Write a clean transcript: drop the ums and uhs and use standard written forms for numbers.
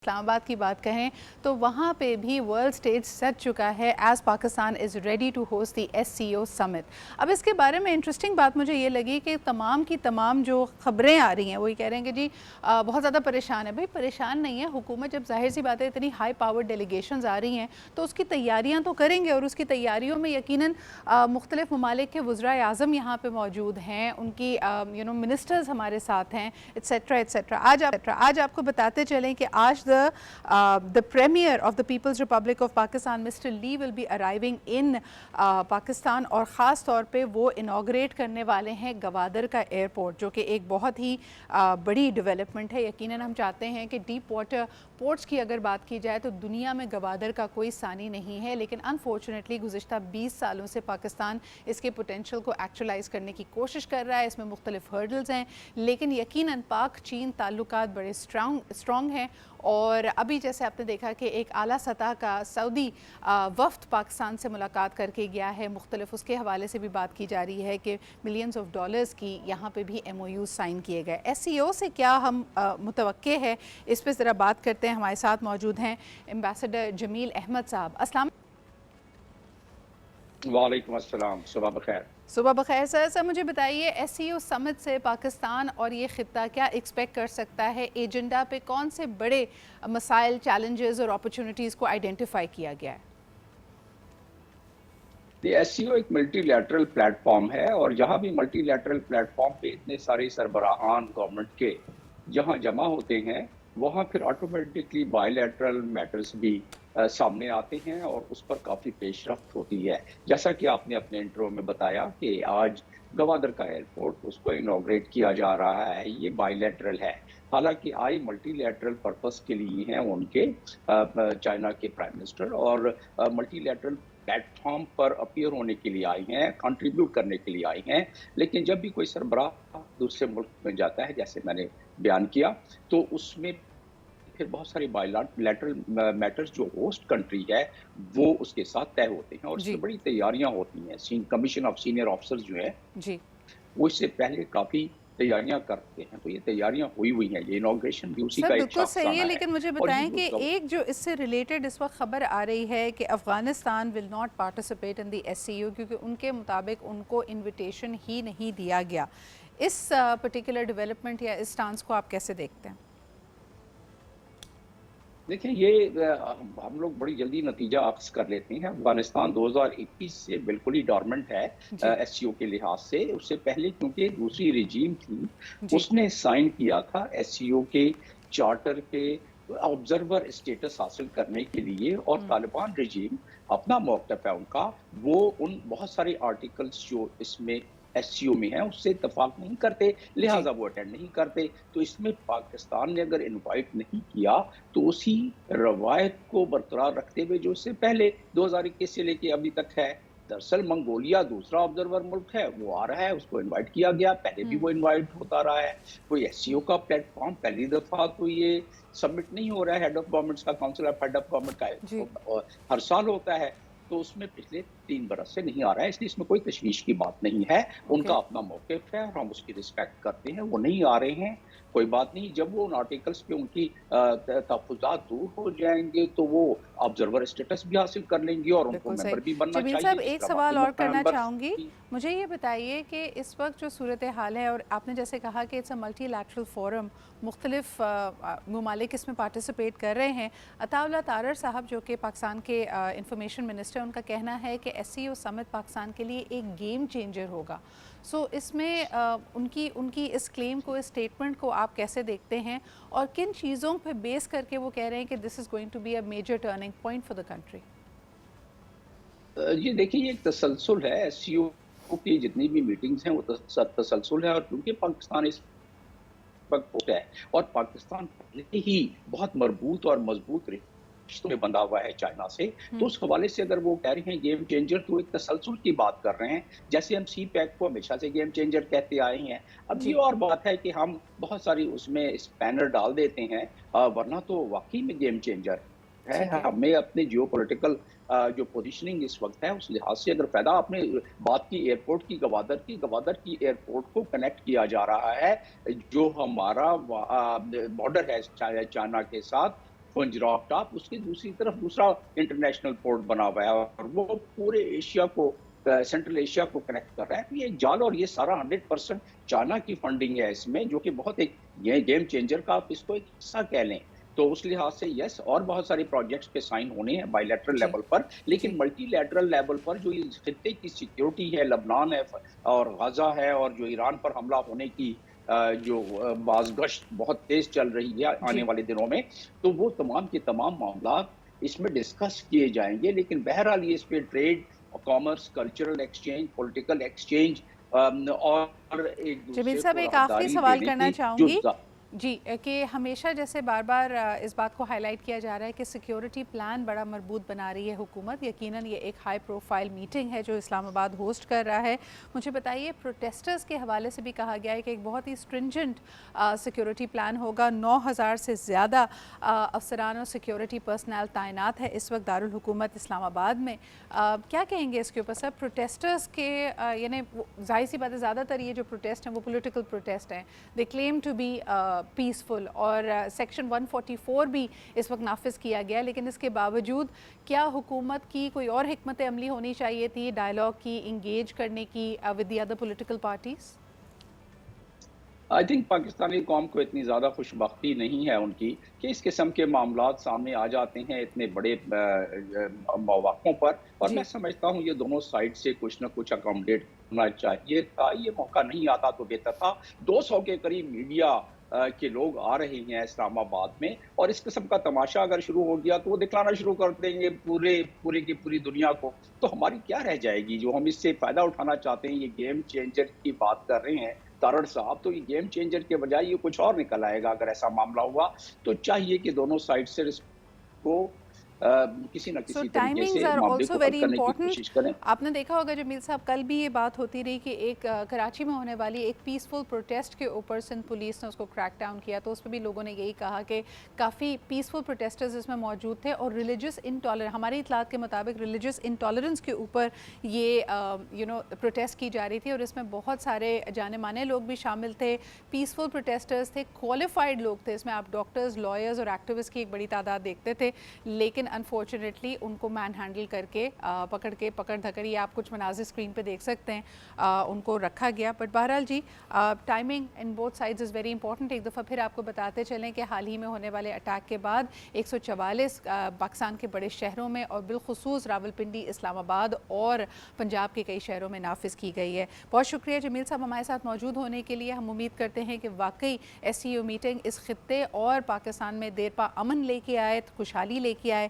इस्लामाबाद की बात करें तो वहाँ पे भी वर्ल्ड स्टेज सज चुका है as Pakistan is ready to host the SCO summit. अब इसके बारे में इंटरेस्टिंग बात मुझे ये लगी कि तमाम की तमाम जो ख़बरें आ रही हैं वही कह रहे हैं कि जी बहुत ज़्यादा परेशान है। भाई परेशान नहीं है हुकूमत, जब जाहिर सी बात है इतनी हाई पावर डेलीगेशंस आ रही हैं तो उसकी तैयारियाँ तो करेंगे और उसकी तैयारियों में यकीनन मुख्तलिफ ममालिक के वज़राए आज़म यहाँ पर मौजूद हैं, उनकी मिनिस्टर्स हमारे साथ हैं, एट्सेट्रा एट्सेट्रा। आज आपको बताते चलें कि आज the Premier of the People's Republic of Pakistan, Mr. Lee, will be arriving in Pakistan और ख़ास तौर पे वो इनाग्रेट करने वाले हैं गवादर का एयरपोर्ट, जो कि एक बहुत ही बड़ी डेवलपमेंट है। यकीनन हम चाहते हैं कि डीप वाटर पोर्ट्स की अगर बात की जाए तो दुनिया में गवादर का कोई सानी नहीं है, लेकिन अनफॉर्चुनेटली गुज़िश्ता 20 सालों से पाकिस्तान इसके पोटेंशल को एक्चुअलाइज करने की कोशिश कर रहा है। इसमें मुख्तलिफ हर्डल्स हैं, लेकिन यकीनन पाक चीन ताल्लुकात बड़े स्ट्रॉन्ग हैं। और अभी जैसे आपने देखा कि एक आला सतह का सऊदी वफ़द पाकिस्तान से मुलाकात करके गया है, मुख्तलिफ उसके हवाले से भी बात की जा रही है कि मिलियंस ऑफ डॉलर्स की यहाँ पे भी MOU साइन किए गए। SCO से क्या हम मुतवक्के है, इस पर ज़रा बात करते हैं। हमारे साथ मौजूद हैं एम्बेसडर जमील अहमद साहब। अस्सलाम वालेकुम अस्सलाम, सुबह बखैर। सुबह बखैर सर मुझे बताइए SCO समिट से पाकिस्तान और ये ख़ित्ता क्या एक्सपेक्ट कर सकता है? एजेंडा पे कौन से बड़े मसाइल, चैलेंजेस और अपॉर्चुनिटीज़ को आइडेंटिफाई किया गया है? SCO एक मल्टीलैटरल प्लेटफॉर्म है और जहाँ भी मल्टीलैटरल प्लेटफॉर्म पे इतने सारे सरबराहान गवर्नमेंट के जहाँ जमा होते हैं, वहाँ फिर ऑटोमेटिकली बायलैटरल मैटर्स भी सामने आते हैं और उस पर काफ़ी पेशरफ्त होती है। जैसा कि आपने अपने इंट्रो में बताया कि आज गवादर का एयरपोर्ट उसको इनॉग्रेट किया जा रहा है, ये बायलैटरल है। हालांकि आई मल्टीलैटरल पर्पस के लिए हैं उनके चाइना के प्राइम मिनिस्टर और मल्टीलैटरल प्लेटफॉर्म पर अपीयर होने के लिए आई हैं, कंट्रीब्यूट करने के लिए आई हैं। लेकिन जब भी कोई सरबराह दूसरे मुल्क में जाता है, जैसे मैंने बयान किया, तो उसमें फिर बहुत सारे बायलैटरल मैटर्स जो होस्ट कंट्री है वो उसके साथ तय होते हैं और इसमें बड़ी तैयारियां होती हैं। कमीशन ऑफ सीनियर ऑफिसर्स जो है जी वो इससे पहले काफ़ी तैयारियां करते हैं, तो ये तैयारियां हुई हैं। ये इनॉग्रेशन भी उसी का एक बिल्कुल सही है, है। लेकिन मुझे बताएं कि एक जो इससे रिलेटेड इस वक्त खबर आ रही है कि Afghanistan will not participate in the SCO क्योंकि उनके मुताबिक उनको इन्विटेशन ही नहीं दिया गया। इस पर्टिकुलर डेवलपमेंट या इस स्टांस को आप कैसे देखते हैं? देखिए, ये हम लोग बड़ी जल्दी नतीजा अक्स कर लेते हैं। अफगानिस्तान 2021 से बिल्कुल ही डॉर्मेंट है SCO के लिहाज से। उससे पहले क्योंकि दूसरी रिजीम थी, उसने साइन किया था SCO के चार्टर पे ऑब्जर्वर स्टेटस हासिल करने के लिए और तालिबान रिजीम अपना मौक़िफ़ है उनका, वो उन बहुत सारे आर्टिकल्स जो इसमें SCO में है उससे इत्तेफाक नहीं करते, लिहाजा वो अटेंड नहीं करते। तो इसमें पाकिस्तान ने अगर इनवाइट नहीं किया तो उसी रवायत को बरकरार रखते हुए जो इससे पहले 2021 से लेके अभी तक है। दरअसल मंगोलिया दूसरा ऑब्जर्वर मुल्क है, वो आ रहा है, उसको इनवाइट किया गया, पहले भी वो इनवाइट होता रहा है। कोई SCO का प्लेटफॉर्म पहली दफा तो ये सबमिट नहीं हो रहा है। हेड ऑफ गवर्नमेंट्स का, council of head of government का हर साल होता है, तो उसमें पिछले 3 बरस से नहीं आ रहा है, इसलिए इसमें कोई तशवीश की बात नहीं है। उनका अपना मौक़िफ़ है और हम उसकी रिस्पेक्ट करते हैं। वो नहीं आ रहे हैं, कोई बात नहीं। जब वो उन आर्टिकल्स पे उनकी तहफ़्फ़ुज़ात दूर हो जाएंगे तो वो ऑब्जर्वर स्टेटस भी हासिल कर लेंगे और उनको मेंबर भी बनना चाहिए। साहब, एक सवाल और करना चाहूँगी। मुझे ये बताइए कि इस वक्त जो सूरत हाल है, और आपने जैसे कहा कि इट्स अ मल्टीलैटरल फोरम, मुख्तलिफ ममालिक इसमें पार्टिसिपेट कर रहे हैं। अताउल्लाह तारर साहब जो कि पाकिस्तान के इंफॉर्मेशन मिनिस्टर, उनका कहना है कि SCO समिट पाकिस्तान के लिए एक गेम चेंजर होगा। सो इसमें उनकी इस क्लेम को, इस स्टेटमेंट को आप कैसे देखते हैं और किन चीज़ों पे बेस करके वो कह रहे हैं कि this is going to be a major turning point for the country? ये देखिए, ये एक तसलसल है। SCO की जितनी भी मीटिंग्स हैं वो तसलसल है और क्योंकि पाकिस्तान इस वक्त है और पाकिस्तान पहले ही बहुत मरबूत और मजबूत रिश्तों में बंधा हुआ है चाइना से, तो उस हवाले से अगर वो कह रहे हैं गेम चेंजर, तो एक तसलसल की बात कर रहे हैं। जैसे हम CPEC को हमेशा से गेम चेंजर कहते आए हैं। अब ये और बात है कि हम बहुत सारी उसमें स्पैनर डाल देते हैं, वरना तो वाकई में गेम चेंजर है। हमें अपने जियोपॉलिटिकल जो पोजीशनिंग इस वक्त है उस लिहाज से अगर फायदा, आपने बात की एयरपोर्ट की, गवादर की एयरपोर्ट को कनेक्ट किया जा रहा है, जो हमारा बॉर्डर है चाइना के साथ, फुंजराफ टॉप, उसके दूसरी तरफ दूसरा इंटरनेशनल पोर्ट बना हुआ है और वो पूरे एशिया को, सेंट्रल एशिया को कनेक्ट कर रहा है। तो ये जाल और ये सारा 100% चाइना की फंडिंग है इसमें, जो कि बहुत एक ये गेम चेंजर का आप इसको एक हिस्सा कह लें। तो उस लिहाज से यस, और बहुत सारे प्रोजेक्ट्स पे साइन होने हैं बायलैटरल जी लेवल पर, जी लेकिन मल्टीलैटरल लेवल पर जो इस खित्ते की सिक्योरिटी है, लबनान है और गाजा है, और जो ईरान पर हमला होने की जो बाज़गश्त बहुत तेज चल रही है आने जी वाले दिनों में, तो वो तमाम के तमाम मामला इसमें डिस्कस किए जाएंगे। लेकिन बहरहाल ये इस पे trade, commerce, cultural exchange, political exchange और एक जमील दूसरे साहब, को एक आखिरी राहदारी सवाल देने करना की जो चाहूँगी जी, कि हमेशा जैसे बार बार इस बात को हाईलाइट किया जा रहा है कि सिक्योरिटी प्लान बड़ा मजबूत बना रही है हुकूमत। यकीनन ये एक हाई प्रोफाइल मीटिंग है जो इस्लामाबाद होस्ट कर रहा है। मुझे बताइए, प्रोटेस्टर्स के हवाले से भी कहा गया है कि एक बहुत ही स्ट्रिंजेंट सिक्योरिटी प्लान होगा। 9000 से ज़्यादा अफसरान और सिक्योरिटी पर्सनल तैनात है इस वक्त दारुल हुकूमत इस्लामाबाद में। क्या कहेंगे इसके ऊपर सर? प्रोटेस्टर्स के यानी जाहिर सी बात है, ज़्यादातर ये जो प्रोटेस्ट हैं वो पोलिटिकल प्रोटेस्ट हैं, they claim to be peaceful, और सेक्शन 144 भी इस वक्त नाफिज किया गया। लेकिन इसके बावजूद क्या हुकूमत की कोई और हिकमत अमली होनी चाहिए थी डायलॉग की, इंगेज करने की with the other political parties? I think Pakistani कौम को इतनी ज़्यादा खुशबख्ती नहीं है उनकी कि इस किस्म के मामलात सामने आ जाते हैं इतने बड़े मौक़ों पर, और मैं जी समझता हूँ ये दोनों साइड से कुछ ना कुछ अकोमोडेट होना चाहिए था। ये मौका नहीं आता तो बेहतर था। 200 के करीब मीडिया के लोग आ रहे हैं इस्लामाबाद में, और इस किस्म का तमाशा अगर शुरू हो गया तो वो दिखलाना शुरू कर देंगे पूरे पूरे की पूरी दुनिया को, तो हमारी क्या रह जाएगी? जो हम इससे फ़ायदा उठाना चाहते हैं, ये गेम चेंजर की बात कर रहे हैं तारड़ साहब, तो ये गेम चेंजर के बजाय ये कुछ और निकल आएगा अगर ऐसा मामला हुआ। तो चाहिए कि दोनों साइड से इसको किसी न सो किसी तरीके टाइमिंग्स से आर मामले ऑल्सो को हल वेरी करने की इंपॉर्टेंट। कोशिश करें। आपने देखा होगा जमील साहब, कल भी ये बात होती रही कि एक कराची में होने वाली एक पीसफुल प्रोटेस्ट के ऊपर सिंध पुलिस ने उसको क्रैक डाउन किया, तो उस पर भी लोगों ने यही कहा कि काफ़ी पीसफुल प्रोटेस्टर्स इसमें मौजूद थे, और रिलीजियस इंटॉलरेंस, हमारी इतलात के मुताबिक रिलीजियस इंटॉलरेंस के ऊपर ये प्रोटेस्ट की जा रही थी, और इसमें बहुत सारे जाने माने लोग भी शामिल थे, पीसफुल प्रोटेस्टर्स थे, क्वालिफाइड लोग थे। इसमें आप डॉक्टर्स, लॉयर्स और एक्टिविस्ट की एक बड़ी तादाद देखते थे। लेकिन अनफॉर्चुनेटली उनको मैन हैंडल करके पकड़ धकड़, ये आप कुछ मनाजिर स्क्रीन पे देख सकते हैं, उनको रखा गया। बट बहरहाल जी, timing in both sides is very important. एक दफ़ा फिर आपको बताते चलें कि हाल ही में होने वाले अटैक के बाद 144 पाकिस्तान के बड़े शहरों में और बिलखुसूस रावलपिंडी, इस्लामाबाद और पंजाब के कई शहरों में नाफिज की गई है। बहुत शुक्रिया जमील साहब हमारे साथ मौजूद होने के लिए। हम उम्मीद करते हैं कि वाकई SCO मीटिंग इस खित्ते और पाकिस्तान में देर पा अमन लेके आए, खुशहाली लेके आए,